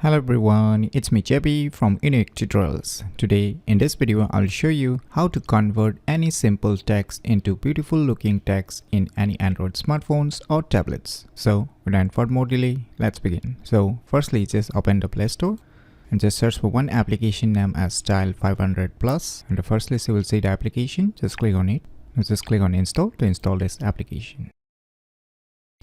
Hello everyone, it's me JB from UniqueTutorials. Today in this video I'll show you how to convert any simple text into beautiful looking text in any Android smartphones or tablets. So without further more delay, let's begin. So firstly just open the Play Store and just search for one application named as Style 500 Plus. And the first list you will see the application, just click on it and just click on install to install this application.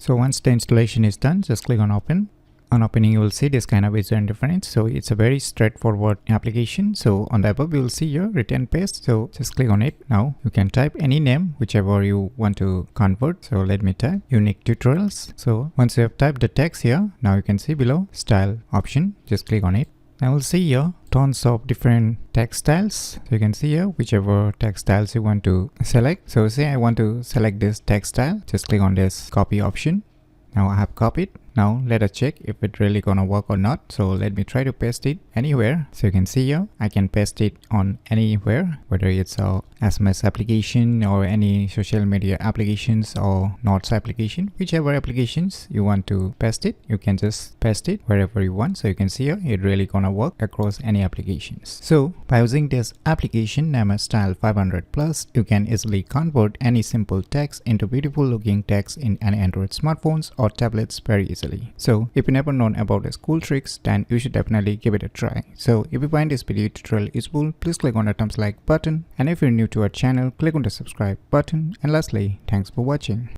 So once the installation is done, just click on open. On opening you will see this kind of user interface. So it's a very straightforward application. So on the above you will see here written paste, so just click on it. Now you can type any name whichever you want to convert. So let me type UniqueTutorials. So once you have typed the text here, now you can see below style option, just click on it. Now we'll see here tons of different text styles. So you can see here whichever text styles you want to select. So say I want to select this text style, just click on this copy option. Now I have copied. Now let us check if it really gonna work or not. So let me try to paste it anywhere. So you can see here I can paste it on anywhere, whether it's a SMS application or any social media applications or notes application, whichever applications you want to paste it, you can just paste it wherever you want. So you can see here it really gonna work across any applications. So by using this application named as Style 500 Plus, you can easily convert any simple text into beautiful looking text in any Android smartphones or tablets very easily. So if you never known about these cool tricks, then you should definitely give it a try. So if you find this video tutorial useful, please click on the thumbs like button, and if you're new to our channel, click on the subscribe button, and lastly, thanks for watching.